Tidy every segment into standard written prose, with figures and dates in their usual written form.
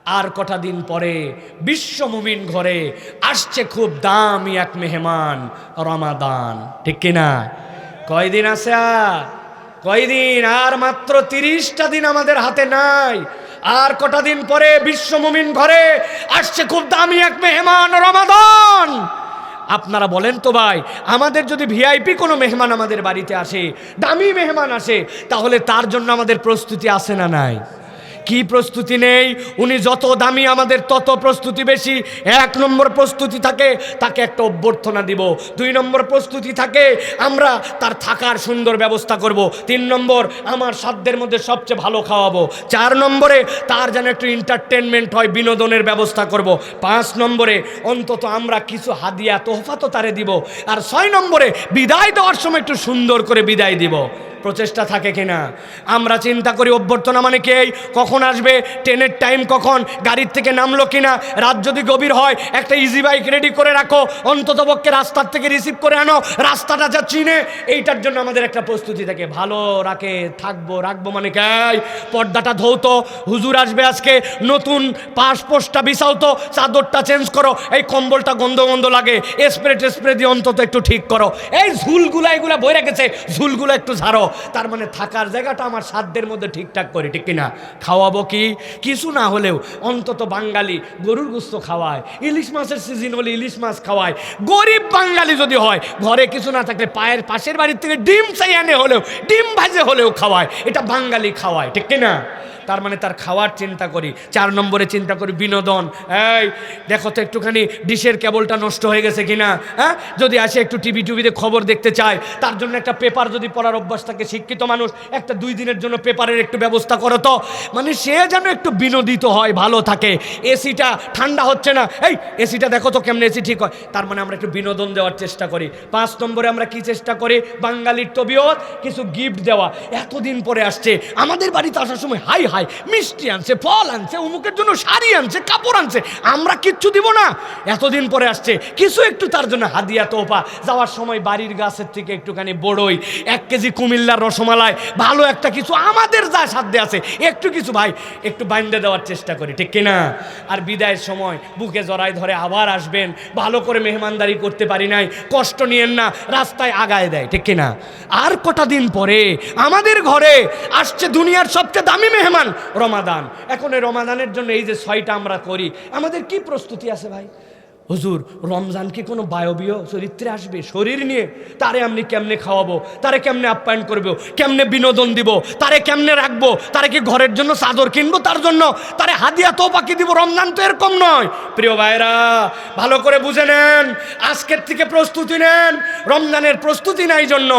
আর কটা দিন পরে বিশ্ব মুমিন ঘরে আসছে খুব দামি এক মেহমান, রমাদান। ঠিক কিনা? কয়দিন আছে আর? কয়দিন? আর মাত্র 30টা দিন আমাদের হাতে নাই। আর কটা দিন পরে বিশ্ব মুমিন ঘরে আসছে খুব দামি এক মেহমান, রমাদান। আপনারা বলেন তো ভাই, আমাদের যদি ভিআইপি কোনো মেহমান আমাদের বাড়িতে আসে, দামি মেহমান আসে, তাহলে তার জন্য আমাদের প্রস্তুতি আছে না নাই? কি প্রস্তুতি নেই? উনি যত দামি আমাদের তত প্রস্তুতি বেশি। 1 নম্বর প্রস্তুতি থাকে তাকে একটা অভ্যর্থনা দিব। 2 নম্বর প্রস্তুতি থাকে আমরা তার থাকার সুন্দর ব্যবস্থা করব। 3 নম্বর আমার সাধ্যের মধ্যে সবচেয়ে ভালো খাওয়াবো। 4 নম্বরে তার যেন একটু এন্টারটেনমেন্ট হয়, বিনোদনের ব্যবস্থা করব। 5 নম্বরে অন্তত আমরা কিছু হাদিয়া তোহফা তো তারে দিব। আর 6 নম্বরে বিদায় দেওয়ার সময় একটু সুন্দর করে বিদায় দিব। প্রচেষ্টা থাকে কিনা? আমরা চিন্তা করি অভ্যর্থনা মানে কি, কখন আসবে, ট্রেনের টাইম কখন, গাড়ির থেকে নামলো কিনা, রাত যদি গভীর হয় একটা ইজি বাইক রেডি করে রাখো, অন্ততপক্ষে রাস্তার থেকে রিসিভ করে আনো, রাস্তাটা যা চিনে। এইটার জন্য আমাদের একটা প্রস্তুতি থাকে। ভালো রাখবো মানে কি, পর্দাটা ধৌতো, হুজুর আসবে আজকে, নতুন পাসপোর্টটা বিছাও তো, চাদরটা চেঞ্জ করো, এই কম্বলটা গন্ধ গন্ধ লাগে, স্প্রে দিয়ে অন্তত একটু ঠিক করো, এই ঝুলগুলা এগুলা বই রেখেছে, ঝুলগুলো একটু ঝাড়ো। তার মানে থাকার জায়গাটা আমার সাধ্যের মধ্যে ঠিকঠাক করি। ঠিক কিনা? খাওয়াবো কি? কিছু না হলেও অন্তত বাঙালি গরুর গোস্ত খাওয়ায়, ইলিশ মাছের সিজন হলে ইলিশ মাছ খাওয়ায়। গরিব বাঙালি যদি হয়, ঘরে কিছু না থাকলে পাশের বাড়ির থেকে ডিম চাই আনে হলেও, ডিম ভাজে হলেও খাওয়ায়। এটা বাঙালি খাওয়ায়। ঠিক কিনা? তার মানে তার খাওয়ার চিন্তা করি। 4 নম্বরে চিন্তা করি বিনোদন। এই দেখো তো একটুখানি ডিশের কেবলটা নষ্ট হয়ে গেছে কিনা, হ্যাঁ, যদি আসে একটু টিভিতে খবর দেখতে চায়, তার জন্য একটা পেপার যদি পড়ার অভ্যাস থাকে, শিক্ষিত মানুষ একটা 2 দিনের জন্য পেপারের একটু ব্যবস্থা করো তো, মানে সে যেন একটু বিনোদিত হয়, ভালো থাকে। এসিটা ঠান্ডা হচ্ছে না, এই এসিটা দেখো তো কেমন এসি ঠিক হয়। তার মানে আমরা একটু বিনোদন দেওয়ার চেষ্টা করি। 5 নম্বরে আমরা কি চেষ্টা করি? বাঙালির তবিয়ত, কিছু গিফট দেওয়া। এতদিন পরে আসছে, আমাদের বাড়িতে আসার সময় হাই মিষ্টি আনছে, ফল আনছে, অমুকের জন্য শাড়ি আনছে, কাপড় আনছে, আমরা কিচ্ছু দিব না? এতদিন পরে আসছে, কিছু একটু তার জন্য হাদিয়া তোহফা। যাওয়ার সময় বাড়ির গাছের থেকে একটুখানি বড়ই, 1 কেজি কুমিল্লার রসমালাই, ভালো একটা কিছু আমাদের যা সাধ্যে আছে একটু কিছু ভাই একটু বাইন্দে দেওয়ার চেষ্টা করি। ঠিক কিনা? আর বিদায়ের সময় বুকে জড়াই ধরে আবার আসবেন, ভালো করে মেহমানদারি করতে পারি নাই, কষ্ট নিয়েন না, রাস্তায় আগায় দেয়। ঠিক কিনা? আর কটা দিন পরে আমাদের ঘরে আসছে দুনিয়ার সবচেয়ে দামি মেহমান, রমাদান। এখন এই রমাদানের জন্য এই যে 6টা আমরা করি, আমাদের কি প্রস্তুতি আছে ভাই? হুজুর, রমজান কি কোনো বায়বীয় চরিত্রে আসবে শরীর নিয়ে? তারে আমি কেমনে খাওয়াবো, তারে কেমনে আপ্যায়ন করবো, কেমনে বিনোদন দিব, তারে কেমনে রাখবো, তারে কি ঘরের জন্য চাদর কিনবো, তার জন্য তারে হাদিয়া তোহফা কি দিব? রমজান তো এরকম নয়। প্রিয় ভাইরা, ভালো করে বুঝে নেন, আজকের থেকে প্রস্তুতি নেন। রমজানের প্রস্তুতি নাই জন্য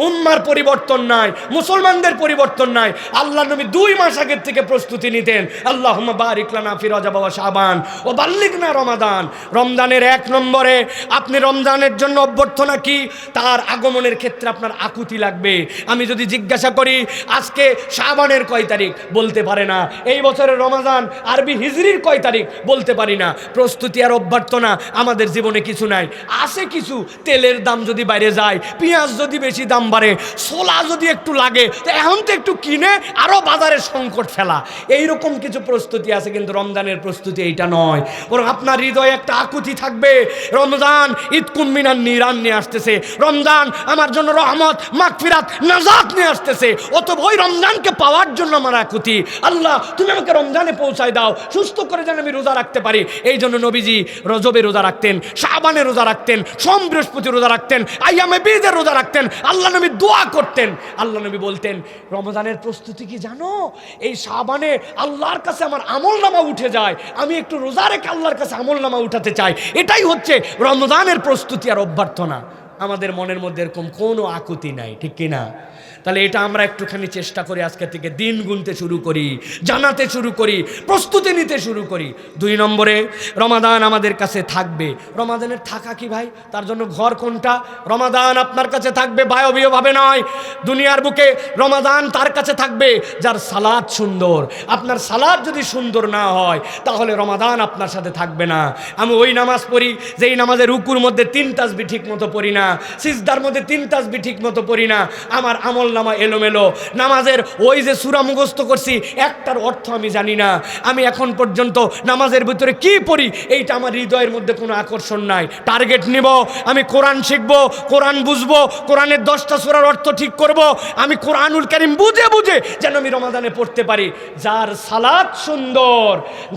উম্মার পরিবর্তন নাই, মুসলমানদের পরিবর্তন নাই। আল্লাহ নবী 2 মাস আগের থেকে প্রস্তুতি নিতেন। আল্লাহুম্মা বারিক লানা ফি রজব ওয়া শাবান ও বাল্লিগনা রমাদান। রমজানের 1 নম্বরে আপনি রমজানের জন্য অভ্যর্থনা কি? তার আগমনের ক্ষেত্রে আপনার আকুতি লাগবে। আমি যদি জিজ্ঞাসা করি আজকে শাবানের কয় তারিখ, বলতে পারে না। এই বছরের রমজান আরবি হিজরির কয় তারিখ, বলতে পারি না। প্রস্তুতি আর অভ্যর্থনা আমাদের জীবনে কিছু নাই। আছে কিছু, তেলের দাম যদি বাইরে যায়, পেঁয়াজ যদি বেশি দাম বাড়ে, ছোলা যদি একটু লাগে, তো এখন তো একটু কিনে আরো বাজারে সংকট ফেলা, এইরকম কিছু প্রস্তুতি আছে। কিন্তু রমজানের প্রস্তুতি এইটা নয়, বরং আপনার হৃদয়ে একটা আকুতি থাকবে। রমজান ঈদকুম মিনান নিরান নিয়ে আসতেছে, রমজান আমার জন্য রহমত, মাগফিরাত, নাজাত নিয়ে আসতেছে। অতএব ওই রমজানকে পাওয়ার জন্য আমার আকুতি। আল্লাহ, তুমি আমাকে রমজানে পৌঁছায় দাও, সুস্থ করে যেন আমি রোজা রাখতে পারি। এই জন্য নবীজি রজবে রোজা রাখতেন, শাবানে রোজা রাখতেন, সোম বৃহস্পতি রোজা রাখতেন, আইয়ামে বীজের রোজা রাখতেন। আল্লাহ নবী দোয়া করতেন, আল্লাহ নবী বলতেন রমজানের প্রস্তুতি কি জানো? এই শাবানে আল্লাহর কাছে আমার আমলনামা উঠে যায়, আমি একটু রোজা রেখে আল্লাহর কাছে আমলনামা উঠাতে চাই। এটাই হচ্ছে রমজানের প্রস্তুতি আর অভ্যর্থনা। আমাদের মনের মধ্যে এরকম কোনো আকুতি নাই। ঠিক কিনা? তাহলে এটা আমরা একটুখানি চেষ্টা করি, আজকে থেকে দিন গুনতে শুরু করি, জানাতে শুরু করি, প্রস্তুতি নিতে শুরু করি। 2 নম্বরে রমাদান আমাদের কাছে থাকবে। রমাদানের থাকা কি ভাই? তার জন্য ঘর কোনটা? রমাদান আপনার কাছে থাকবে বায়বীয়ভাবে নয়, দুনিয়ার বুকে রমাদান তার কাছে থাকবে যার সালাত সুন্দর। আপনার সালাত যদি সুন্দর না হয় তাহলে রমাদান আপনার সাথে থাকবে না। আমি ওই নামাজ পড়ি যেই নামাজের রুকুর মধ্যে 3 তাসবিহ ঠিক মতো পড়ি না, সিজদার মধ্যে 3 তাসবিহ ঠিক মতো পড়ি না, আমার আমল আমল নামা এলোমেলো, নামাজের ওই যে সূরা মুখস্থ করছি একটার অর্থ আমি জানি না, আমি এখন পর্যন্ত নামাজের ভিতরে কি পড়ি এইটা আমার হৃদয়ের মধ্যে কোনো আকর্ষণ নাই। টার্গেট নিব, আমি কোরআন শিখব, কোরআন বুঝবো, কোরআনের 10টা সূরার অর্থ ঠিক করব, আমি কোরআনুল কারীম বুঝে বুঝে যেন আমি রমাদানে পড়তে পারি। যার সালাত সুন্দর,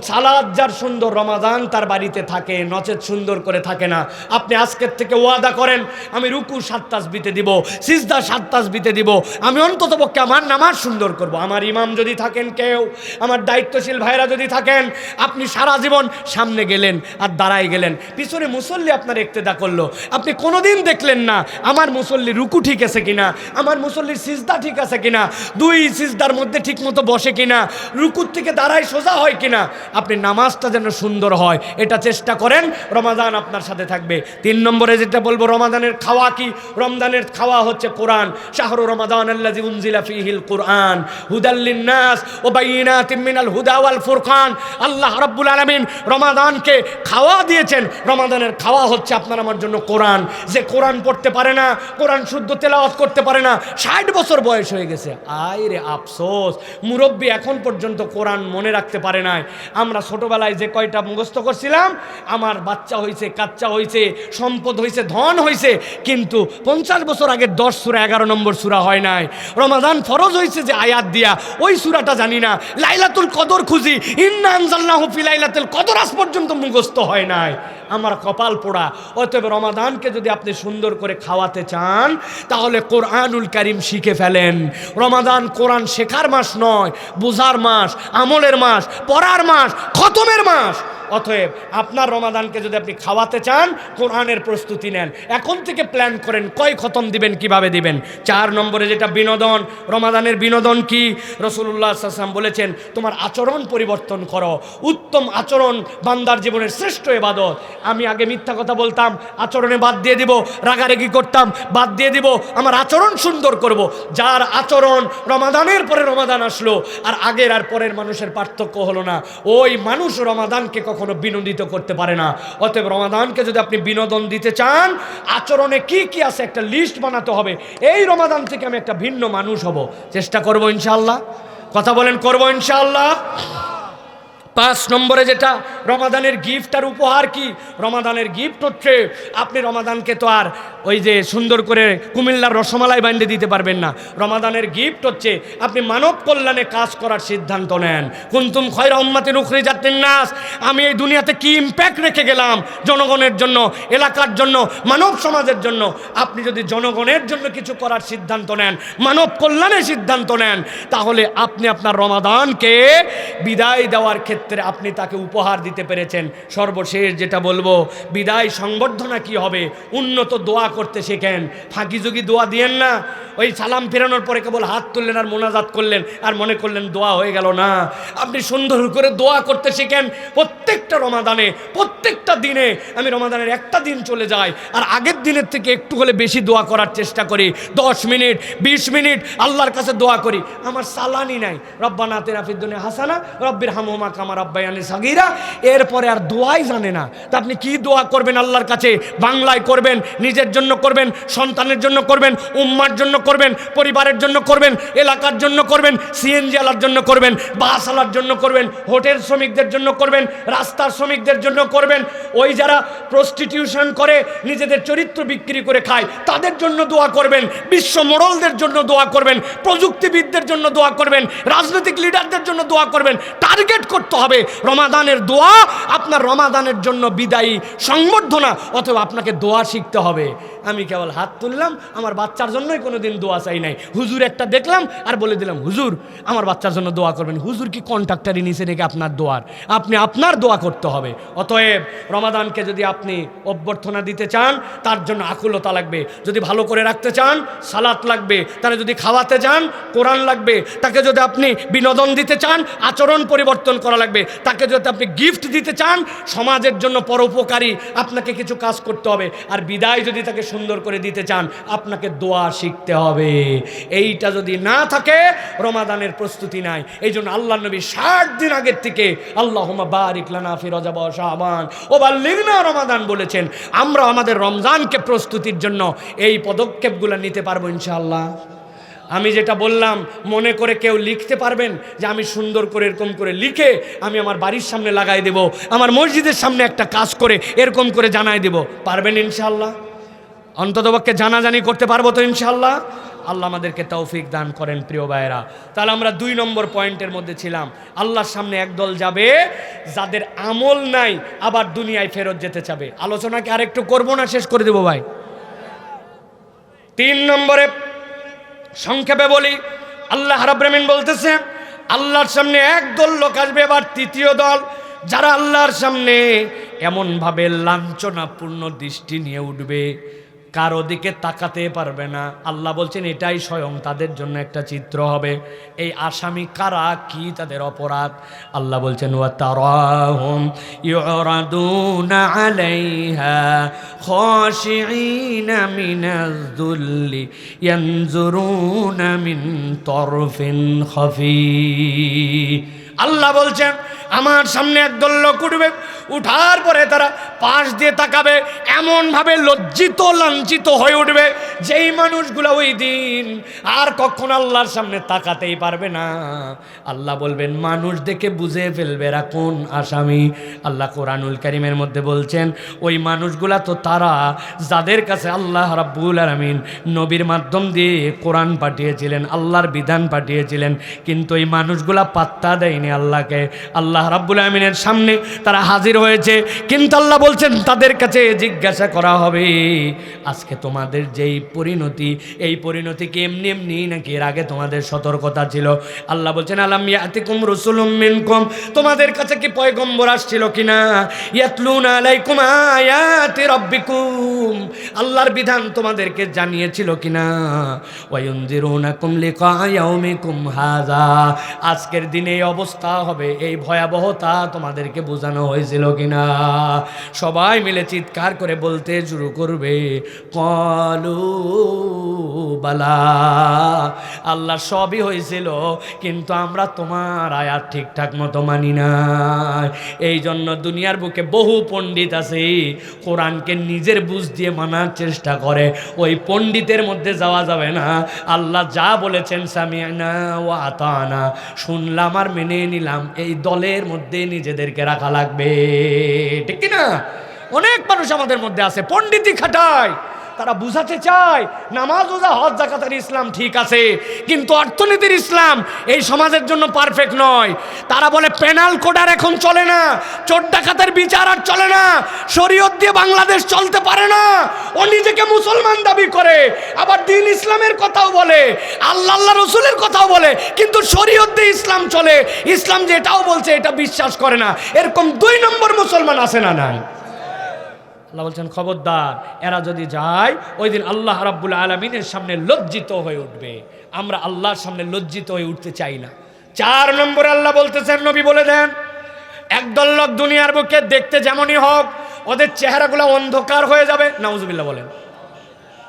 সালাত যার সুন্দর, রমাদান তার বাড়িতে থাকে, নচেত সুন্দর করে থাকে না। আপনি আজকের থেকে ওয়াদা করেন, আমি রুকু 7 তাসবিহতে দিব, সিজদা 7 তাসবিহতে দিব, আমি অন্ততপক্ষে আমার নামাজ সুন্দর করব। আমার ইমাম যদি থাকেন কেউ, আমার দায়িত্বশীল ভাইরা যদি থাকেন, আপনি সারা জীবন সামনে গেলেন আর দাঁড়ায় গেলেন, পিছনে মুসল্লি আপনার ইক্তেদা করলো, আপনি কোনোদিন দেখলেন না আমার মুসল্লি রুকু ঠিক আছে কিনা, আমার মুসল্লির সিজদা ঠিক আছে কিনা, 2 সিজদার মধ্যে ঠিক মতো বসে কিনা, রুকুর থেকে দাঁড়ায় সোজা হয় কিনা, আপনি নামাজটা যেন সুন্দর হয় এটা চেষ্টা করেন, রমাদান আপনার সাথে থাকবে। 3 নম্বরে যেটা বলবো, রমাদানের খাওয়া কি? রমজানের খাওয়া হচ্ছে কোরআন। শাহরু রমাদান আল্লাযী উনজিলা ফীহিল কুরআন হুদাল লিন-নাস ওয়া বাইয়িনাতিম মিনাল হুদা ওয়াল ফুরকান। আল্লাহ রাব্বুল আলামিন রমাদানকে খাওয়া দিয়েছেন। রমাদানের খাওয়া হচ্ছে আপনার আমার জন্য কোরআন। যে কোরআন পড়তে পারে না, কোরআন শুদ্ধ তেলাওয়াত করতে পারে না, 60 বছর বয়স হয়ে গেছে, আয় রে আফসোস, মুরব্বী এখন পর্যন্ত কোরআন মনে রাখতে পারে নাই। আমরা ছোটবেলায় যে কয়টা মুখস্থ করছিলাম, আমার বাচ্চা হয়েছে, কাচ্চা হয়েছে, সম্পদ হয়েছে, ধন হয়েছে, কিন্তু 50 বছর আগে 10 সূরা 11 নম্বর সূরা হয় নাই। রমাদান ফরজ হয়েছে যে আয়াত দিয়া, ওই সূরাটা জানি না। লাইলাতুল কদর খুঁজি, ইন্না আনজালনাহু ফি লাইলাতুল কদর আজ পর্যন্ত মুখস্থ হয় নাই। আমার কপাল পোড়া। অতএব রমাদানকে যদি আপনি সুন্দর করে খাওয়াতে চান, তাহলে কোরআনুল কারীম শিখে ফেলেন। রমাদান কোরআন শেখার মাস নয়, বোঝার মাস, আমলের মাস, পড়ার মাস, খতমের মাস। অতএব আপনার রমাদানকে যদি আপনি খাওয়াতে চান, কোরআনের প্রস্তুতি নেন, এখন থেকে প্ল্যান করেন কয় খতম দিবেন, কিভাবে দিবেন। 4 নম্বরে যেটা বিনোদন, রমাদানের বিনোদন কি? রাসূলুল্লাহ সাল্লাল্লাহু আলাইহি ওয়াসাল্লাম বলেছেন, তোমার আচরণ পরিবর্তন করো। উত্তম আচরণ বান্দার জীবনের শ্রেষ্ঠ ইবাদত। আমি আগে মিথ্যা কথা বলতাম, আচরণে বাদ দিয়ে দিব, রাগারাগি করতাম, বাদ দিয়ে দিব, আমার আচরণ সুন্দর করব। যার আচরণ, রমাদানের পরে রমাদান আসলো আর আগের আর পরের মানুষের পার্থক্য হলো না, ওই মানুষ রমাদানকে কখনো বিনোদিত করতে পারে না। অতএব রমাদানকে যদি আপনি বিনোদন দিতে চান, আচরণে কি কি আছে একটা লিস্ট বানাতে হবে। এই রমাদান থেকে আমি একটা ভিন্ন মানুষ হব, চেষ্টা করব ইনশাআল্লাহ। কথা বলেন, করব ইনশাআল্লাহ। 5 নম্বরে যেটা, রমাদানের গিফট আর উপহার কি? রমাদানের গিফট হচ্ছে, আপনি রমাদানকে তো আর ওই যে সুন্দর করে কুমিল্লার রসমালাই বানিয়ে দিতে পারবেন না। রমাদানের গিফট হচ্ছে আপনি মানব কল্যাণে কাজ করার সিদ্ধান্ত নেন। কুনতুম খায়রা উম্মাতিন উখরিজাত লিন-নাস, আমি এই দুনিয়াতে কি ইম্প্যাক্ট রেখে গেলাম জনগণের জন্য, এলাকার জন্য, মানব সমাজের জন্য। আপনি যদি জনগণের জন্য কিছু করার সিদ্ধান্ত নেন, মানব কল্যাণের সিদ্ধান্ত নেন, তাহলে আপনি আপনার রমাদানকে বিদায় দেওয়ার ক্ষেত্রে আপনি তাকে উপহার দিতে পেরেছেন। সর্বশেষ যেটা বলবো, বিদায় সংবর্ধনা কি হবে? উন্নত দোয়া করতে শেখেন, ফাঁকিযোগী দোয়া দিয়েন না। ওই সালাম ফেরানোর পরে কেবল হাত তুললেন আর মোনাজাত করলেন আর মনে করলেন দোয়া হয়ে গেল না। আপনি সুন্দর করে দোয়া করতে শিখেন। প্রত্যেকটা রমাদানে, প্রত্যেকটা দিনে, আমি রমাদানের একটা দিন চলে যাই আর আগের দিনের থেকে একটু হলে বেশি দোয়া করার চেষ্টা করি। 10 মিনিট 20 মিনিট আল্লাহর কাছে দোয়া করি। আমার সালানি নাই, রব্বানা আতিনা ফিদ দুনিয়া হাসানা রব্বির হামহুমা কামা রাব্বায়ানি সাগীরা, এরপরে আর দোয়াই জানে না। তা আপনি কি দোয়া করবেন আল্লাহর কাছে? বাংলায় করবেন, নিজের জন্য করবেন, সন্তানের জন্য করবেন, উম্মার জন্য করবেন, পরিবারের জন্য করবেন, এলাকার জন্য করবেন, সিএনজি আলার জন্য করবেন, বাস আলার জন্য করবেন, হোটেল শ্রমিকদের জন্য করবেন, রাস্তার শ্রমিকদের জন্য করবেন, ওই যারা প্রস্টিটিউশন করে নিজেদের চরিত্র বিক্রি করে খায় তাদের জন্য দোয়া করবেন, বিশ্ব মোড়লদের জন্য দোয়া করবেন, প্রযুক্তিবিদদের জন্য দোয়া করবেন, রাজনৈতিক লিডারদের জন্য দোয়া করবেন। টার্গেট করতে হবে রমাদানের দোয়া, আপনার রমাদানের জন্য বিদায়ী সংবর্ধনা। অথবা আপনাকে দোয়া শিখতে হবে। আমি কেবল হাত তুললাম, আমার বাচ্চার জন্যই কোনোদিন দোয়া চাই নাই। হুজুর একটা দেখলাম আর বলে দিলাম, হুজুর আমার বাচ্চার জন্য দোয়া করবেন। হুজুর কি কন্ট্রাক্টারি নিচে রেখে আপনার দোয়ার? আপনি আপনার দোয়া করতে হবে। অতএব রমাদানকে যদি আপনি অভ্যর্থনা দিতে চান, তার জন্য আকুলতা লাগবে। যদি ভালো করে রাখতে চান, সালাত লাগবে। তারা যদি খাওয়াতে চান, কোরআন লাগবে। তাকে যদি আপনি বিনোদন দিতে চান, আচরণ পরিবর্তন করা লাগবে। তাকে যদি আপনি গিফট দিতে চান, সমাজের জন্য পরোপকারী আপনাকে কিছু কাজ করতে হবে। আর বিদায় যদি তাকে সুন্দর করে দিতে চান, আপনাকে দোয়া শিখতে হবে। এইটা যদি না থাকে, রমাদানের প্রস্তুতি নাই। এই জন্য আল্লাহ নবী 60 দিন আগের থেকে আল্লাহুম্মা বারিক লানা ফি রজব ওয়া শাবান ও বাল্লিগনা রমাদান বলেছেন। আমরা আমাদের রমজানকে প্রস্তুতির জন্য এই পদক্ষেপগুলো নিতে পারবো ইনশাআল্লাহ। আমি যেটা বললাম মনে করে কেউ লিখতে পারবেন যে আমি সুন্দর করে এরকম করে লিখে আমি আমার বাড়ির সামনে লাগাই দেব, আমার মসজিদের সামনে একটা কাজ করে এরকম করে জানাই দেব? পারবেন ইনশাআল্লাহ? অন্ততপক্ষে জানাজানি করতে পারবো তো ইনশাআল্লাহ? আল্লাহ আমাদেরকে তৌফিক দান করেন প্রিয় ভাইয়েরা। তাহলে আমরা 2 নম্বর পয়েন্টের মধ্যে ছিলাম, আল্লাহর সামনে একদল যাবে যাদের আমল নাই আবার দুনিয়ায় ফেরত যেতে চাবে। আলোচনাকে আরেকটু করবো না শেষ করে দেবো ভাই? 3 নম্বরে সংক্ষেপে বলি, আল্লাহ রাব্বুল আমিন বলতেছে আল্লাহর সামনে একদল লোক আসবে, এবার তৃতীয় দল যারা আল্লাহর সামনে এমনভাবে লাঞ্ছনাপূর্ণ দৃষ্টি নিয়ে উঠবে, কারো দিকে তাকাতে পারবে না। আল্লাহ বলছেন এটাই স্বয়ং তাদের জন্য একটা চিত্র হবে। এই আসামি কারা, কি তাদের অপরাধ? আল্লাহ বলছেন ওয়া তারাহুম ইউরাদুনা আলাইহা খাশিঈনা মিনাজ যুল্লি ইয়ানজুরুনা মিন তরফিন খাফি। আল্লাহ বলছেন আমার সামনে একদল লোক উঠবে, উঠার পরে তারা পাশ দিয়ে তাকাবে, এমনভাবে লজ্জিত লাঞ্ছিত হয়ে উঠবে যেই মানুষগুলো ওই দিন আর কখনো আল্লাহর সামনে তাকাতেই পারবে না। আল্লাহ বলবেন মানুষ দেখে বুঝে ফেলবে এরা কোন আসামি। আল্লাহ কোরআনুল কারীমের মধ্যে বলছেন ওই মানুষগুলা তো তারা যাদের কাছে আল্লাহ রাব্বুল আলামিন নবীর মাধ্যম দিয়ে কোরআন পাঠিয়েছিলেন, আল্লাহর বিধান পাঠিয়েছিলেন, কিন্তু এই মানুষগুলা পাত্তা দেয়নি আল্লাহকে। আল্লাহ রাব্বুল আলামিনের সামনে তারা হাজির হয়েছে, কিন্তু আল্লাহ বলছেন তাদের কাছে জিজ্ঞাসা করা হবে আজকে তোমাদের যেই পরিণতি, এই পরিণতি কি এমনি এমনি নাকি এর আগে তোমাদের সতর্কতা ছিল? আল্লাহ বলছেন আলাম ইয়াতিকুম রাসূলুম মিনকুম, তোমাদের কাছে কি পয়গম্বর আসছিল কিনা? ইয়াতলুনা আলাইকুম আয়াতি রাব্বিকুম, আল্লাহর বিধান তোমাদেরকে জানিয়েছিল কিনা? ওয়া ইউনযিরুনাকুম লিকা ইয়াউমিকুম হাযা, আজকের দিনে এই অবস্থা হবে, এই ভয়াবহতা তোমাদেরকে বোঝানো হয়েছিল কিনা? সবাই মিলে চিৎকার করে বলতে শুরু করবে ক্বালু বালা, আল্লাহ সবই হয়েছিল কিন্তু আমরা তোমার আয়াত ঠিকঠাক মতো মানি না। এই জন্য দুনিয়ার বুকে বহু পণ্ডিত আছে কোরআনকে নিজের বুঝ দিয়ে মানার চেষ্টা করে, ওই পণ্ডিতের মধ্যে যাওয়া যাবে না। আল্লাহ যা বলেছেন সামি'না ওয়া আতানা, শুনলাম আর মেনে নিলাম, এই দলের মধ্যে নিজেদেরকে রাখা লাগবে, ঠিক কি না? অনেক মানুষ আমাদের মধ্যে আছে পণ্ডিতি খাটায়, তারা বুঝাতে চায় নামাজ রোজা হজ যাকাতের ইসলাম ঠিক আছে, কিন্তু অর্থনীতির ইসলাম এই সমাজের জন্য পারফেক্ট নয়। তারা বলে পেনাল কোড আর এখন চলে না, চোর ডাকাতের বিচার আর চলে না, শরীয়ত দিয়ে বাংলাদেশ চলতে পারে না। ও নিজেকে মুসলমান দাবি করে, আবার দ্বীন ইসলামের কথাও বলে, আল্লাহ রসুলের কথাও বলে, কিন্তু শরীয়ত দিয়ে ইসলাম চলে, ইসলাম যেটাও বলছে এটা বিশ্বাস করে না। এরকম 2 নম্বর মুসলমান আছে না নাই? আল্লাহ বলছেন খবরদার, এরা যদি যায় ওই দিন আল্লাহ রাব্বুল আলামিনের সামনে লজ্জিত হয়ে উঠবে। আমরা আল্লাহর সামনে লজ্জিত হয়ে উঠতে চাই না। 4 নম্বরে আল্লাহ বলতেছেন, নবী বলে দেন, একদল লোক দুনিয়ার বুকে দেখতে যেমনই হোক ওদের চেহারাগুলো অন্ধকার হয়ে যাবে। নাউজুবিল্লাহ বলেন।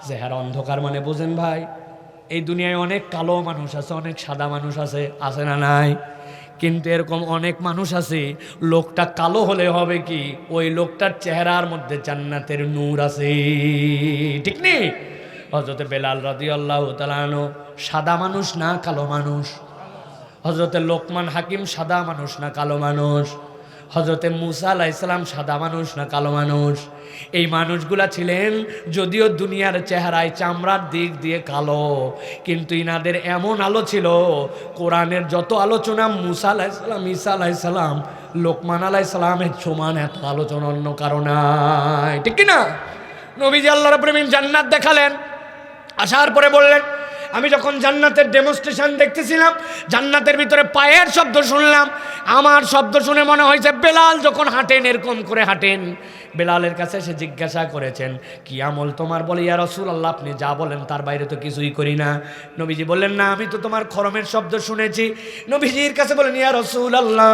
চেহারা অন্ধকার মানে বুঝেন ভাই, এই দুনিয়ায় অনেক কালো মানুষ আছে, অনেক সাদা মানুষ আছে, আছে না নাই? কিন্তু এরকম অনেক মানুষ আছে লোকটা কালো হলে হবে কি, ওই লোকটার চেহারার মধ্যে জান্নাতের নূর আছে, ঠিক নেই? হযরতে বেলাল রাদিয়াল্লাহু তাআলা আনহু সাদা মানুষ না কালো মানুষ? হযরতে লোকমান হাকিম সাদা মানুষ না কালো মানুষ? হযরতে মুসা আলাইহিস সালাম সাদা মানুষ না কালো মানুষ? এই মানুষগুলা ছিলেন যদিও দুনিয়ার চেহারায় চামড়ার দিক দিয়ে কালো, কিন্তু ইনাদের এমন আলো ছিল, কোরআনের যত আলোচনা মুসা আলাইহিস সালাম, ঈসা আলাইহিস সালাম, লোকমান আলাইহিস সালামের সমান এত আলোচনা অন্য কারো নাই, ঠিক কি না? নবীজি আল্লাহ রাব্বুল আলামিন জান্নাত দেখালেন, আসার পরে বললেন আমি যখন জান্নাতের ডেমনস্ট্রেশন দেখতেছিলাম, জান্নাতের ভিতরে পায়ের শব্দ শুনলাম, আমার শব্দ শুনে মনে হয়েছে বেলাল যখন হাঁটেন এরকম করে হাঁটেন। বেলালের কাছে এসে জিজ্ঞাসা করেছেন কি আমল তোমার? বলে ইয়া রাসূলুল্লাহ আপনি যা বলেন তার বাইরে তো কিছুই করি না। নবীজি বললেন না, আমি তো তোমার খরমের শব্দ শুনেছি। নবীজির কাছে বলেন ইয়া রাসূলুল্লাহ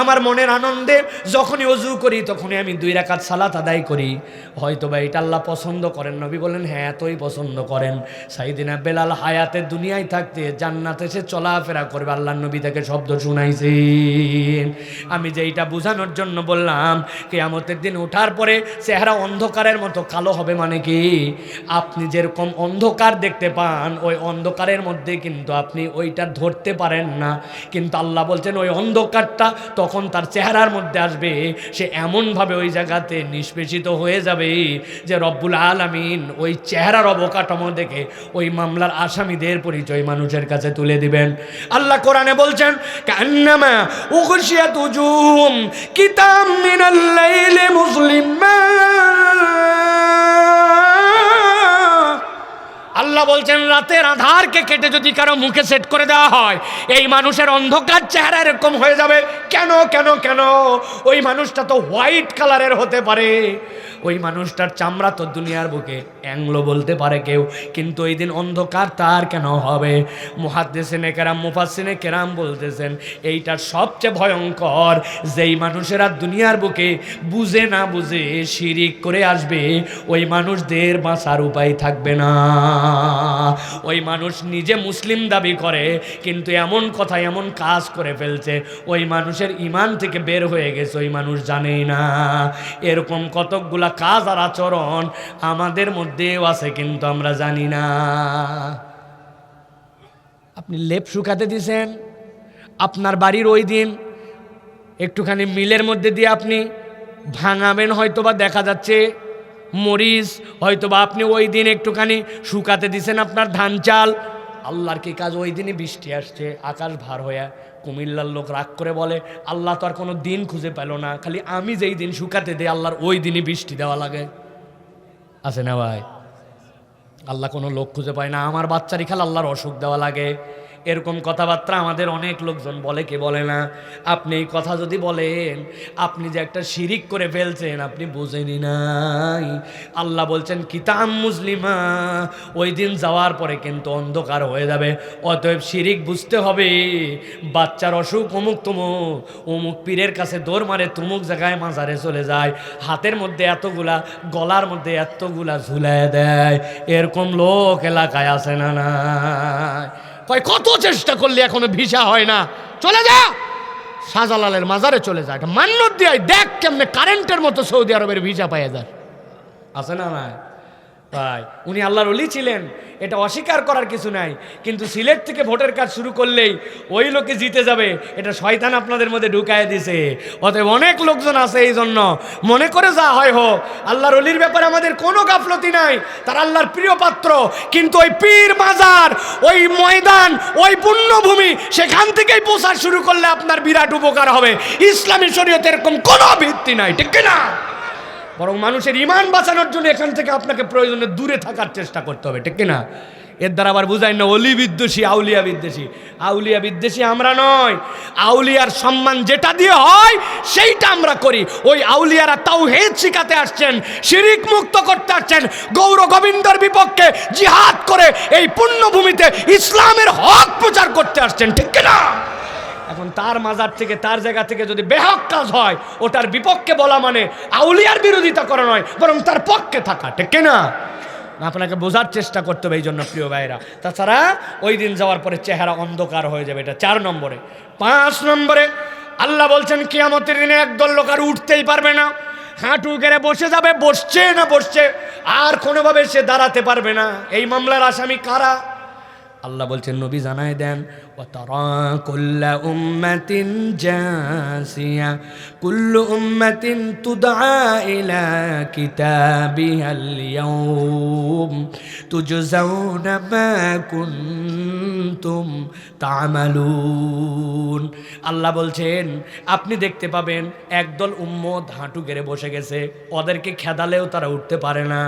আমার মনের আনন্দে যখনই ওযু করি তখনই আমি 2 রাকাত সালাত আদায় করি, হয়তো বা এটা আল্লাহ পছন্দ করেন। নবী বললেন হ্যাঁ এতই পছন্দ করেন। সাইয়েদিনা বেলাল হায়াতে দুনিয়ায় থাকতে জান্নাতে সে চলাফেরা করবে, আল্লাহর নবী তাকে শব্দ শুনাইছে। মুবিন। আমি যেইটা বোঝানোর জন্য বললাম কিয়ামতের দিন ওঠার পরে চেহারা অন্ধকারের মতো কালো হবে, মানে কি আপনি যেরকম অন্ধকার দেখতে পান ওই অন্ধকারের মধ্যে কিন্তু আপনি ওইটা ধরতে পারেন না, কিন্তু আল্লাহ বলছেন ওই অন্ধকারটা তখন তার চেহারার মধ্যে আসবে, সে এমনভাবে ওই জায়গাতে নিষ্পেষিত হয়ে যাবে যে রব্বুল আলামিন ওই চেহারার অবকাঠামো দেখে ওই মামলার আসামিদের পরিচয় মানুষের কাছে তুলে দিবেন। আল্লাহ কোরআনে বলছেন কান্নামা উগশিয়াত উজুহুম কিতাম মিনাল লাইলি মুসলিমা। আল্লাহ বলছেন রাতের আধারকে কেটে যদি কারো মুখে সেট করে দেওয়া হয় এই মানুষের অন্ধকার চেহারা এরকম হয়ে যাবে। কেন কেন কেন? ওই মানুষটা তো হোয়াইট কালারের হতে পারে, ওই মানুষটার চামড়া তো দুনিয়ার বুকে অ্যাংলো বলতে পারে কেউ, কিন্তু ওই দিন অন্ধকার তার কেন হবে? মুহাদ্দিসিনে কেরাম মুফাসসিরিনে কেরাম বলতেছেন এইটার সবচেয়ে ভয়ঙ্কর যেই মানুষেরা দুনিয়ার বুকে বুঝে না বুঝে শিরিক করে আসবে ওই মানুষদের বাঁচার উপায় থাকবে না। ওই মানুষ নিজে মুসলিম দাবি করে কিন্তু এমন কথা এমন কাজ করে ফেলছে ওই মানুষের ঈমান থেকে বের হয়ে গেছে, ওই মানুষ জানেই না। এরকম কতকগুলা কাজ আর আচরণ আমাদের মধ্যেও আছে কিন্তু আমরা জানি না। আপনি লেপ শুকাতে দিছেন, আপনার বাড়ির ওই দিন একটুখানি মিলের মধ্যে দিয়ে আপনি ভাঙাবেন, হয়তোবা দেখা যাচ্ছে মরিচ, হয়তোবা আপনি ওই দিন একটুখানি শুকাতে দিছেন আপনার ধান চাল। আল্লাহর কি কাজ? ওই দিনই বৃষ্টি আসছে আকাশ ভার হয়ে। কুমিল্লার লোক রাগ করে বলে আল্লাহ তো আর কোনো দিন খুঁজে পেল না, খালি আমি যেই দিন শুকাতে দেই আল্লাহর ওই দিনই বৃষ্টি দেওয়া লাগে। আছে না ভাই? আল্লাহ কোনো লোক খুঁজে পায় না, আমার বাচ্চারই খালি আল্লাহর অসুখ দেওয়া লাগে। এরকম কথাবার্তা আমাদের অনেক লোকজন বলে, কে বলে না? আপনি এই কথা যদি বলেন আপনি যে একটা শিরিক করে ফেলছেন আপনি বুঝেনি নাই। আল্লাহ বলছেন কিতাম মুসলিমা, ওই দিন যাওয়ার পরে কিন্তু অন্ধকার হয়ে যাবে। অতএব শিরিক বুঝতে হবে। বাচ্চার অসুখ অমুক তমুক, অমুক পীরের কাছে দৌড় মারে তুমুক জায়গায় মাজারে চলে যায়, হাতের মধ্যে এতগুলা গলার মধ্যে এতগুলা ঝুলায় দেয়। এরকম লোক এলাকায় আছে না না? কয় কত চেষ্টা করলে এখনো ভিসা হয় না, চলে যা শাহজালালের মাজারে চলে যায়, মান্যত দিয়ে দেখ কেমনে কারেন্টের মতো সৌদি আরবের ভিসা পাইয়া যায়। আছে না না ভাই? উনি আল্লাহর ওলি ছিলেন, এটা অস্বীকার করার কিছু নাই, কিন্তু সিলেট থেকে ভোটের কাজ শুরু করলেই ওই লোকে জিতে যাবে এটা শয়তান আপনাদের মধ্যে ঢুকায় দিছে। অতএব অনেক লোকজন আছে এই জন্য মনে করে যা হয় হোক, আল্লাহর ওলির ব্যাপারে আমাদের কোনো গাফলতি নাই, তার আল্লাহর প্রিয় পাত্র। কিন্তু ওই পীর মাজার, ওই ময়দান, ওই পুণ্যভূমি সেখান থেকেই প্রচার শুরু করলে আপনার বিরাট উপকার হবে। ইসলামী শরীয়তে এরকম কোনো ভিত্তি নাই, ঠিক না? বরং মানুষের ঈমান বাঁচানোর জন্য এখান থেকে আপনাকে প্রয়োজনে দূরে থাকার চেষ্টা করতে হবে, ঠিক না? এর দ্বারা আবার বুঝাই না অলি বিদ্বেষী আউলিয়া বিদ্বেষী। আউলিয়া বিদ্বেষী আমরা নয়, আউলিয়ার সম্মান যেটা দিয়ে হয় সেইটা আমরা করি। ওই আউলিয়ারা তাওহীদ শিখাতে আসছেন, শিরিক মুক্ত করতে আসছেন, গৌর গোবিন্দর বিপক্ষে জিহাদ করে এই পুণ্যভূমিতে ইসলামের হক প্রচার করতে আসছেন, ঠিক না? এখন তার মাজার থেকে তার জায়গা থেকে যদি বেহক কাজ হয় ওটার বিপক্ষে বলা মানে আউলিয়ার বিরোধিতা করা নয়, বরং তার পক্ষে থাকা, ঠিক না? আপনাকে বোঝার চেষ্টা করতে হবে এই জন্য প্রিয় ভাইরা। তাছাড়া ওই দিন যাওয়ার পরে চেহারা অন্ধকার হয়ে যাবে, এটা 4 নম্বরে। 5 নম্বরে আল্লাহ বলছেন কিয়ামতের দিনে একদল লোক আর উঠতেই পারবে না, হাঁটু গেড়ে বসে যাবে, বসছে না বসছে, আর কোনোভাবে সে দাঁড়াতে পারবে না। এই মামলার আসামি কারা? আল্লাহ বলছেন নবী জানায় দেন ওয়াতারা কুল্লা উম্মাতিন জাসিয়া কুল্লু উম্মাতিন তুদআ ইলা কিতাবিহাল ইয়াউম তুজজাউনা মা কুনতুম তা'মালুন। আল্লাহ বলছেন আপনি দেখতে পাবেন একদল উম্মত হাঁটু গেড়ে বসে গেছে, ওদেরকে খেদালেও তারা উঠতে পারে না।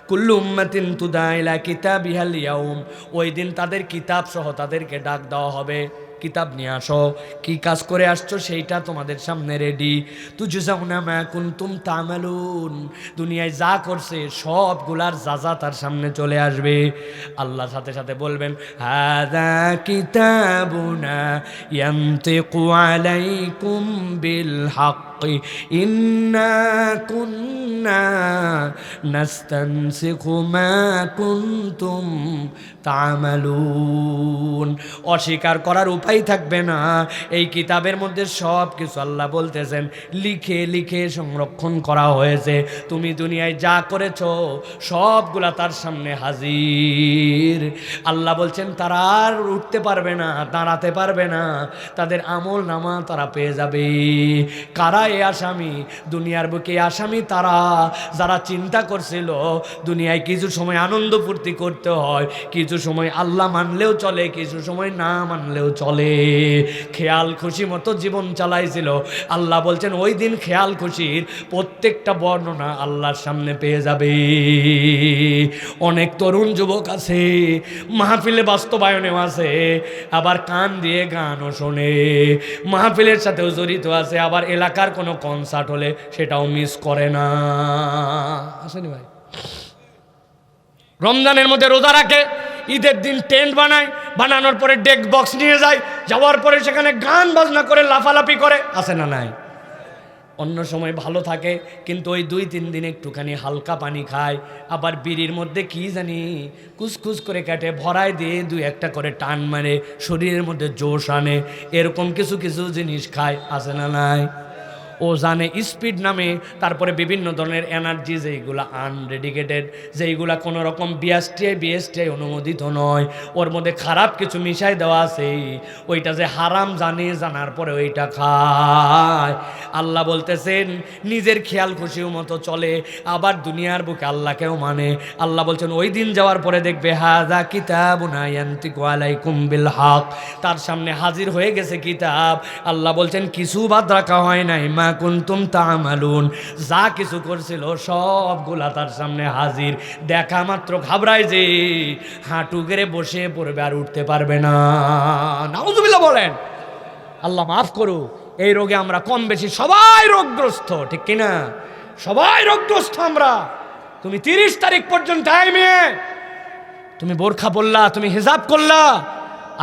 কুল্লু উম্মাতিন তুদআ ইলা কিতাবিহাল ইয়াউম, ওই দিন তাদের কিতাব সহ তাদেরকে ডাক দেওয়া হবে, কিতাব নিয়ে আসো, কি কাজ করে আসছো সেইটা তোমাদের সামনে রেডি। তুজজাউনা মা কুনতুম তা'মালুন, দুনিয়ায় যা করছে সবগুলার যাজা তার সামনে চলে আসবে। আল্লাহ সাথে সাথে বলবেন হাযা কিতাবুনা ইয়ানতিকু আলাইকুম বিল হক ইন্না কুন্না নাস্তানসিখু মা কুনতুম তা'মালুন। অস্বীকার করার উপায় থাকবে না। এই কিতাবের মধ্যে সব কিছু আল্লাহ বলতেছেন লিখে লিখে সংরক্ষণ করা হয়েছে। তুমি দুনিয়ায় যা করেছো সবগুলা তার সামনে হাজির। আল্লাহ বলছেন তারা আর উঠতে পারবে না, দাঁড়াতে পারবে না, তাদের আমল নামা তারা পেয়ে যাবে। কারা এ আসামি? দুনিয়ার বুকে আসামি তারা যারা চিন্তা করছিল দুনিয়ায় কিছু সময় আনন্দ ফুর্তি করতে হয়, কিছু সময় আল্লাহ মানলেও চলে, কিছু সময় না মানলেও চলে, খেয়াল খুশি মতো জীবন চালাইছিল। আল্লাহ বলছেন ওই দিন খেয়াল খুশির প্রত্যেকটা বর্ণনা আল্লাহর সামনে পেয়ে যাবে। অনেক তরুণ যুবক আছে, মাহফিলে বাস্তবায়নেও আছে, আবার কান দিয়ে গানও শোনে, মাহফিলের সাথেও জড়িত আছে, আবার এলাকার কোনো কনসার্ট হলে সেটাও মিস করে না। আসেনি ভাই? রমজানের মধ্যে রোজা রাখে, ঈদের দিন টেন্ট বানায়, বানানোর পরে ডেক বক্স নিয়ে যায়, যাওয়ার পরে সেখানে গান বাজনা করে লাফালাফি করে, আছে না নাই? অন্য সময় ভালো থাকে, কিন্তু ওই 2-3 দিন একটুখানি হালকা পানি খায়, আবার বিড়ির মধ্যে কি জানি কুসকুস করে কাটে, ভরায় দিয়ে 2-1টা করে টান মারে, শরীরের মধ্যে জোশ আনে, এরকম কিছু কিছু জিনিস খায়, আছে না নাই? ও জানে স্পিড নামে, তারপরে বিভিন্ন ধরনের এনার্জি যেইগুলা আনডেডিকেটেড, যেইগুলা কোনো রকম বিএসটিআই অনুমোদিত নয়, ওর মধ্যে খারাপ কিছু মিশাই দেওয়া আছে, ওইটা যে হারাম জানে, জানার পরে ওইটা খায়। আল্লাহ বলতেছেন নিজের খেয়াল খুশি মতো চলে, আবার দুনিয়ার বুকে আল্লাহকেও মানে। আল্লাহ বলছেন ওই দিন যাওয়ার পরে দেখবে হাযা কিতাবুনা ইয়ানতিকু আলাইকুম বিল হক, তার সামনে হাজির হয়ে গেছে কিতাব। আল্লাহ বলছেন কিছু বাদ রাখা হয় নাই, মা কুনতুম তা'মালুন, যা কিছু করছিল সবগুলা তার সামনে হাজির। দেখা মাত্র ঘাবড়ায় যে হাঁটু গেড়ে বসে পড়বে, আর উঠতে পারবে না। নাউযুবিল্লাহ বলেন। আল্লাহ মাফ করুক। এই রোগে আমরা কম বেশি সবাই রোগগ্রস্ত, ঠিক কিনা? সবাই রোগগ্রস্ত আমরা। তুমি 30 তারিখ পর্যন্ত টাইমে তুমি বোরখা পরলা, তুমি হিজাব করলা,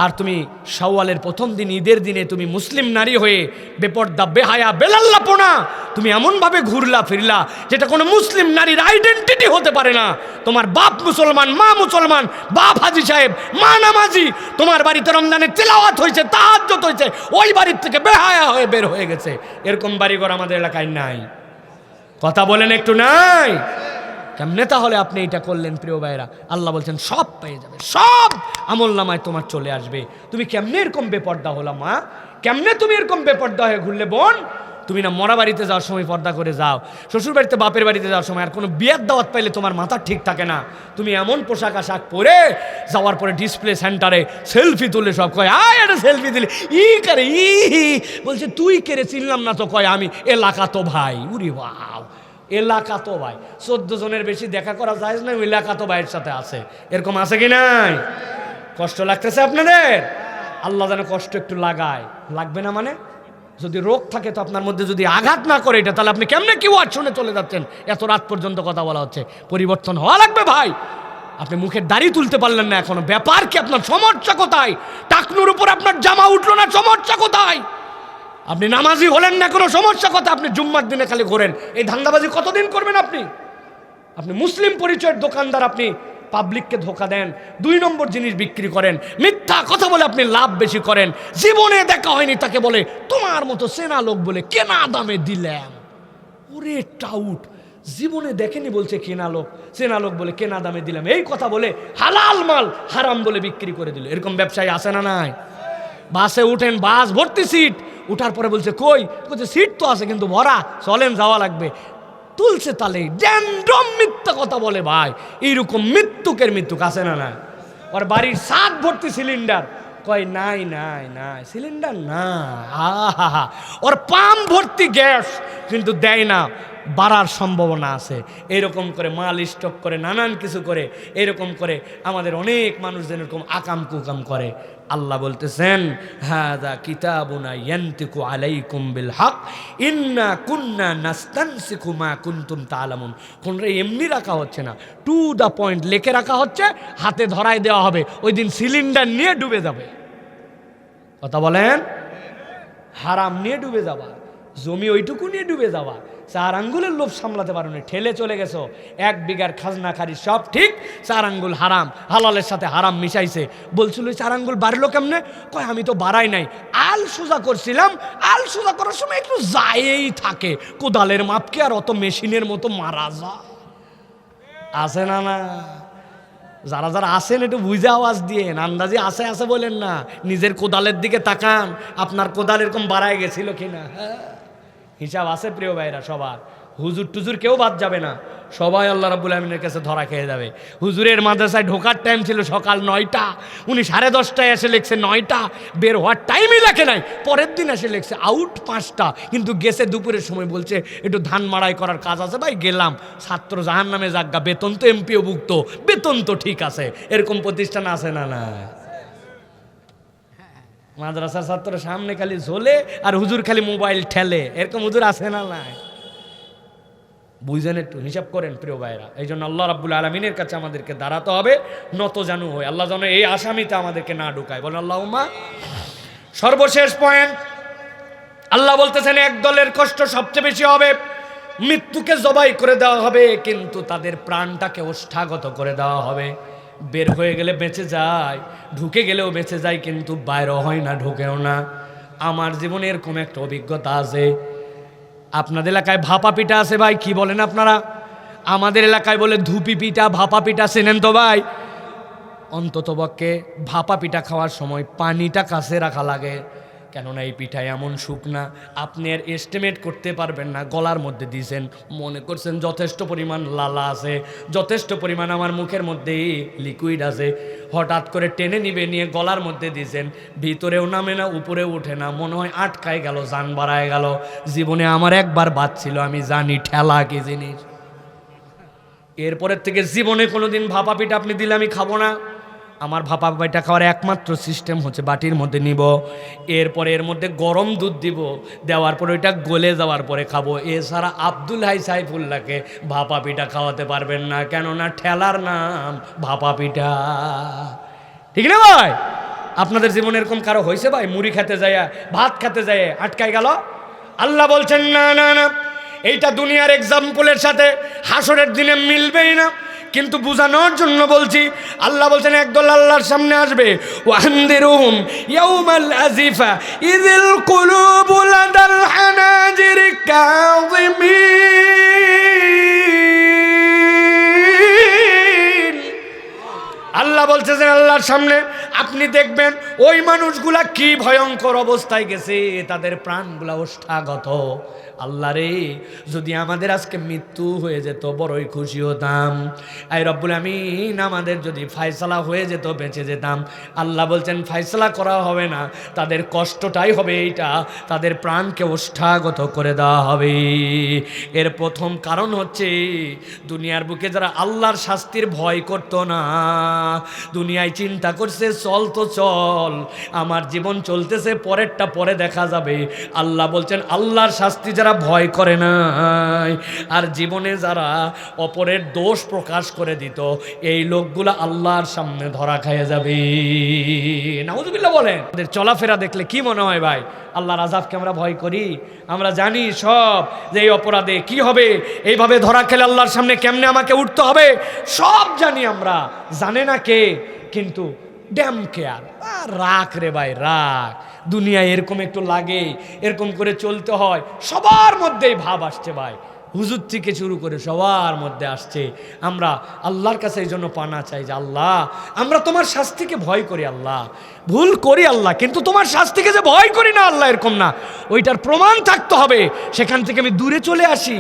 আর তুমি শাওয়ালের প্রথম দিন ঈদের দিনে তুমি মুসলিম নারী হয়ে বেপর্দা বেহায়া বেলাল্লাপনা তুমি এমনভাবে ঘুরলা ফিরলা যেটা কোনো মুসলিম নারীর আইডেন্টিটি হতে পারে না। তোমার বাপ মুসলমান, মা মুসলমান, বাপ হাজি সাহেব, মা নামাজি, তোমার বাড়িতে রমজানের তেলাওয়াত হয়েছে, তাহাজ্জুদ হয়েছে, ওই বাড়ির থেকে বেহায়া হয়ে বের হয়ে গেছে। এরকম বাড়িঘর আমাদের এলাকায় নাই। কথা বলেন একটু, নাই? কেমনে তাহলে আপনি এটা করলেন? প্রিয় ভাইরা, আল্লাহ বলছেন সব পেয়ে যাবে, সব আমল নামায় তোমার চলে আসবে। তুমি কেমনে এরকম বেপর্দা হলা মা? কেমনে তুমি এরকম বেপর্দা হয়ে ঘুরলে বোন? তুমি না মরা বাড়িতে যাওয়ার সময় পর্দা করে যাও, শ্বশুর বাড়িতে বাপের বাড়িতে যাওয়ার সময় আর কোনো বিয়ের দাওয়াত পাইলে তোমার মাথা ঠিক থাকে না, তুমি এমন পোশাক আশাক পরে যাওয়ার পরে ডিসপ্লে সেন্টারে সেলফি তুলে সব কয় আয় একটা সেলফি দিলে ই করে ই বলছে তুই কেড়ে চিনলাম না তো, কয় আমি এলাকা তো ভাই। উরি বাপ, এলাকা তো ভাই, 14 জনের বেশি দেখা করা যায় না, ওই এলাকা তো ভাইয়ের সাথে আছে। এরকম আছে কি নাই? কষ্ট লাগতেছে আপনাদের? আল্লাহ যেন কষ্ট একটু লাগায়। লাগবে না মানে? যদি রোগ থাকে তো আপনার মধ্যে যদি আঘাত না করে এটা, তাহলে আপনি কেমনে কি ওয়াজ শুনে চলে যাচ্ছেন? এত রাত পর্যন্ত কথা বলা হচ্ছে। পরিবর্তন হওয়া লাগবে ভাই। আপনি মুখের দাড়ি তুলতে পারলেন না এখনো, ব্যাপার কি? আপনার সমস্যা কোথায়? টাকনুর উপর আপনার জামা উঠলো না, সমস্যা কোথায়? আপনি নামাজি হলেন না, কোনো সমস্যা কথা? আপনি জুম্মার দিনে খালি ঘোরেন, এই ধান্দাবাজি কতদিন করবেন আপনি? আপনি মুসলিম পরিচয়ের দোকানদার, আপনি পাবলিককে ধোকা দেন, 2 নম্বর জিনিস বিক্রি করেন, মিথ্যা কথা বলে আপনি লাভ বেশি করেন। জীবনে দেখা হয়নি তাকে বলে তোমার মতো সেনা লোক বলে কেনা দামে দিলাম। ওরে টাউট, জীবনে দেখেনি বলছে কেনা লোক, সেনা লোক বলে কেনা দামে দিলাম। এই কথা বলে হালাল মাল হারাম বলে বিক্রি করে দিল। এরকম ব্যবসায়ী আছে না নাই? বাসে উঠেন, বাস ভর্তি সিট, উঠার পরে বলছে কই? বলছে সিট তো আছে কিন্তু ভরা, চলেন যাওয়া লাগবে। তুলছে তালে র্যান্ডম মিথ্যা কথা বলে ভাই। এইরকম মৃত্যুকের মৃত্যুক আছে না না? ওর বাড়ির ছাদ ভর্তি সিলিন্ডার, কয় নাই নাই নাই সিলিন্ডার না। আহা, ওর পাম্প ভর্তি গ্যাস, কিন্তু দেয় না, বাড়ার সম্ভাবনা আছে। এরকম করে মাল স্টক করে, নানান কিছু করে, এরকম করে আমাদের অনেক মানুষ যেন এরকম আকাম কুকাম করে। আল্লাহ বলতেছেন হাযা কিতাবুনা ইয়ানতিকু আলাইকুম বিল হক ইন্না কুন্না নাস্তানসিখু মা কুনতুম তা'লামুন। কোনটা এমনি রাখা হচ্ছে না, টু দ্য পয়েন্ট লেখে রাখা হচ্ছে, হাতে ধরায় দেওয়া হবে, ওই দিন সিলিন্ডার নিয়ে ডুবে যাবে। কথা বলেন, হারাম নিয়ে ডুবে যাবা। জমি ওইটুকু নিয়ে ডুবে যাওয়া, 4 আঙ্গুলের লোভ সামলাতে পারো না, ঠেলে চলে গেছো 1 বিঘার খাজনা খারি সব ঠিক, 4 আঙ্গুল হারাম, হালালের সাথে হারাম মিশাইছে। বলছিল 4 আঙ্গুল বাড়লো কেমনে? কয় আমি তো বাড়াই নাই, আল সোজা করছিলাম, আল সোজা করার সময় একটু যায়েই থাকে, কোদালের মাপকে আর অত মেশিনের মতো মারা যায়। আছে না? না যারা যারা আসেন একটু বুঝে আওয়াজ দিয়ে, আন্দাজি আছে আছে বলেন না, নিজের কোদালের দিকে তাকান, আপনার কোদাল এরকম বাড়ায় গেছিল কিনা। হিসাব আছে প্রিয় ভাইরা সবার, হুজুর টুজুর কেউ বাদ যাবে না, সবাই আল্লাহ রাব্বুল আমিনের কাছে ধরা খেয়ে যাবে। হুজুরের মাদ্রাসায় ঢোকার টাইম ছিল সকাল 9টা, উনি 10:30টায় এসে লিখছে 9টা, বের হওয়ার টাইমই লেখে নাই, পরের দিন এসে লিখছে আউট 5টা, কিন্তু গেছে দুপুরের সময়, বলছে একটু ধান মাড়াই করার কাজ আছে ভাই গেলাম, ছাত্র জাহান নামে যাজ্ঞা, বেতন তো এমপিও ভুক্ত, বেতন তো ঠিক আছে। এরকম প্রতিষ্ঠান আছে না? না, মাদ্রাসার ছাত্র সামনে খালি ঝোলে আর হুজুর খালি মোবাইল ঠেলে, এরকম হুজুর আছে না? নাই, বুঝেন, একটু হিসাব করেন প্রিয় ভাইরা। এই জন্য আল্লাহ রাব্বুল আলামিনের কাছে আমাদেরকে দাঁড়াতে হবে, নত জানু হয়ে। আল্লাহ যেন এই আসামিতে আমাদেরকে না ঢুকায়, বলেন আল্লাহুম্মা। সর্বশেষ পয়েন্ট, আল্লাহ বলতেছেন এক দলের কষ্ট সবচেয়ে বেশি হবে, মৃত্যুকে জবাই করে দেওয়া হবে, কিন্তু তাদের প্রাণটাকে ওষ্ঠাগত করে দেওয়া হবে। বের হয়ে গেলে বেঁচে যায়, ঢুকে গেলেও বেঁচে যায়, কিন্তু বাইরও হয় না, ঢুকেও না। আমার জীবনে এরকম একটা অভিজ্ঞতা আছে। আপনাদের এলাকায় ভাপা পিঠা আছে ভাই, কি বলেন আপনারা? আমাদের এলাকায় বলে ধুপি পিঠা, ভাপা পিঠা, চেনেন তো ভাই? অন্ততপক্ষে ভাপা পিঠা খাওয়ার সময় পানিটা কাছে রাখা লাগে, কেননা এই পিঠা এমন শুকনা আপনি আর এস্টিমেট করতে পারবেন না। গলার মধ্যে দিয়েছেন, মনে করছেন যথেষ্ট পরিমাণ লালা আছে, যথেষ্ট পরিমাণ আমার মুখের মধ্যে লিকুইড আছে, হঠাৎ করে টেনে নিবে, নিয়ে গলার মধ্যে দিয়েছেন, ভিতরেও নামে না, উপরেও ওঠে না, মনে হয় আটকায় গেল, জান বাড়ায় গেল। জীবনে আমার একবার বাদ ছিল, আমি জানি ঠেলা কি জিনিস। এরপরের থেকে জীবনে কোনোদিন ভাপা পিঠা আপনি দিলে আমি খাবো না। আমার ভাপা পিঠা খাওয়ার একমাত্র সিস্টেম হচ্ছে বাটির মধ্যে নিব, এরপরে এর মধ্যে গরম দুধ দিব, দেওয়ার পরে ওইটা গলে যাওয়ার পরে খাবো। এছাড়া আব্দুল হাই সাইফুল্লাহকে ভাপা পিঠা খাওয়াতে পারবেন না, কেননা ঠেলার নাম ভাপা পিঠা। ঠিক না ভাই? আপনাদের জীবনে এরকম কারো হয়েছে ভাই? মুড়ি খেতে যায়, ভাত খেতে যায়, আটকায় গেল? আল্লাহ বলছেন না না না, এইটা দুনিয়ার এক্সাম্পলের সাথে হাসরের দিনে মিলবেই না, কিন্তু বুঝানোর জন্য বলছি। আল্লাহ বলছেন একদল আল্লাহর সামনে আসবে, ওয়ানদিরুহুম ইয়াউমাল আজিফা ইযিল কুলুবু লাদাল হানাজির কাযিমিন। আল্লাহ বলতেছেন আল্লাহর সামনে আপনি দেখবেন ওই মানুষগুলা কি ভয়ঙ্কর অবস্থায় গেছে, তাদের প্রাণগুলা ওষ্ঠাগত। আল্লাহ রে, যদি আমাদের আজকে মৃত্যু হয়ে যেত বড়ই খুশি হতাম। আই রব্বুল আমিন, আমাদের যদি ফায়সালা হয়ে যেত বেঁচে যেতাম। আল্লাহ বলছেন ফায়সালা করা হবে না, তাদের কষ্টটাই হবে এইটা, তাদের প্রাণকে ওষ্ঠাগত করে দেওয়া হবে। এর প্রথম কারণ হচ্ছে দুনিয়ার বুকে যারা আল্লাহর শাস্তির ভয় করত না, দুনিয়ায় চিন্তা করছে চল তো চল, আমার জীবন চলতেছে, পরেরটা পরে দেখা যাবে। আল্লাহ বলছেন আল্লাহর শাস্তি যারা ভয় করে নাই, আর জীবনে যারা অপরের দোষ প্রকাশ করে দিত, এই লোকগুলা আল্লাহর সামনে ধরা খেয়ে যাবে। নাউযুবিল্লাহ বলেন। আমাদের চলাফেরা দেখলে কি মনে হয় ভাই? আল্লাহর আযাবকে আমরা ভয় করি? আমরা জানি সব যে এই অপরাধে কি হবে, এইভাবে ধরা খেলে আল্লাহর সামনে কেমনে আমাকে উঠতে হবে, সব জানি আমরা। জানে না কে? কিন্তু ড্যাম কেয়ার, রাখ রে ভাই রাখ। দুনিয়ায় এরকম একটু লাগে, এরকম করে চলতে হয়, সবার মধ্যেই ভাব আসছে ভাই, হুজুর থেকে শুরু করে সবার মধ্যে আসছে। আমরা আল্লাহর কাছে এই জন্য পানা চাই যে আল্লাহ আমরা তোমার শাস্তিকে ভয় করি। আল্লাহ ভুল করি আল্লাহ, কিন্তু তোমার শাস্তিকে যে ভয় করি না আল্লাহ, এরকম না, ওইটার প্রমাণ থাকতে হবে। সেখান থেকে আমি দূরে চলে আসি,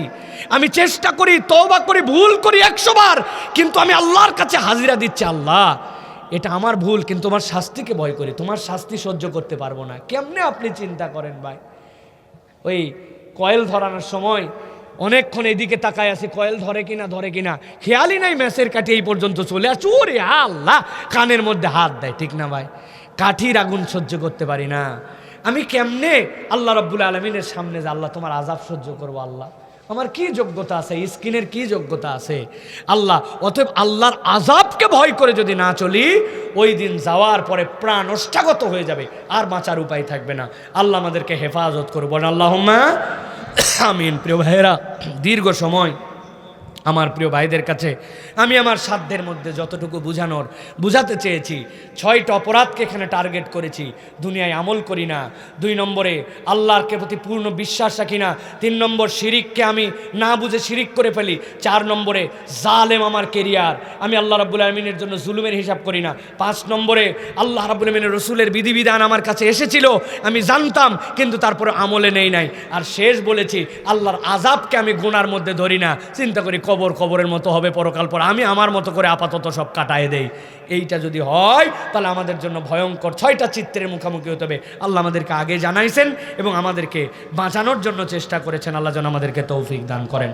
আমি চেষ্টা করি, তওবা করি, ভুল করি 100 বার, কিন্তু আমি আল্লাহর কাছে হাজিরা দিচ্ছি, আল্লাহ এটা আমার ভুল, কিন্তু তোমার শাস্তিকে ভয় করি, তোমার শাস্তি সহ্য করতে পারবো না। কেমনে আপনি চিন্তা করেন ভাই? ওই কয়েল ধরানোর সময় অনেকক্ষণ এদিকে তাকায় আছে, কয়েল ধরে কিনা ধরে কিনা, খেয়ালই নাই, ম্যাচের কাঠি এই পর্যন্ত চলে আসছে, ওরে আল্লাহ, কানের মধ্যে হাত দেয়। ঠিক না ভাই? কাঠির আগুন সহ্য করতে পারি না আমি, কেমনে আল্লাহ রাব্বুল আলামিনের সামনে যে আল্লাহ তোমার আযাব সহ্য করবো? আল্লাহ আমার কি যোগ্যতা আছে? স্কিনের কি যোগ্যতা আছে? আল্লাহ, অতএব আল্লাহর আযাবকে ভয় করে যদি না চলি, ওই দিন যাওয়ার পরে প্রাণ ওষ্ঠাগত হয়ে যাবে, আর বাঁচার উপায় থাকবে না। আল্লাহ আমাদেরকে হেফাজত করবো, আল্লাহুম্মা। আমিন। প্রিয় ভাইয়েরা, দীর্ঘ সময় আমার প্রিয় ভাইদের কাছে আমি আমার সাধ্যের মধ্যে যতটুকু বুঝাতে চেয়েছি। 6টা অপরাধকে এখানে টার্গেট করেছি। দুনিয়ায় আমল করি না। 2 নম্বরে আল্লাহর প্রতি পূর্ণ বিশ্বাস রাখি না। 3 নম্বর শিরিককে আমি না বুঝে শিরিক করে ফেলি। 4 নম্বরে জালেম আমার কেরিয়ার, আমি আল্লাহ রাব্বুল আলামিনের জন্য জুলুমের হিসাব করি না। 5 নম্বরে আল্লাহ রাব্বুল আলামিনের রসুলের বিধিবিধান আমার কাছে এসেছিল, আমি জানতাম, কিন্তু তারপরে আমলে নেই নাই। আর শেষ বলেছি, আল্লাহর আযাবকে আমি গুনার মধ্যে ধরি না। চিন্তা করি কবরের মতো হবে পরকাল পর, আমি আমার মতো করে আপাতত সব কাটায় দেই। এইটা যদি হয় তাহলে আমাদের জন্য ভয়ঙ্কর 6টা চিত্রের মুখোমুখি হতে হবে। আল্লাহ আমাদেরকে আগে জানাইছেন এবং আমাদেরকে বাঁচানোর জন্য চেষ্টা করেছেন। আল্লাহ যেন আমাদেরকে তৌফিক দান করেন।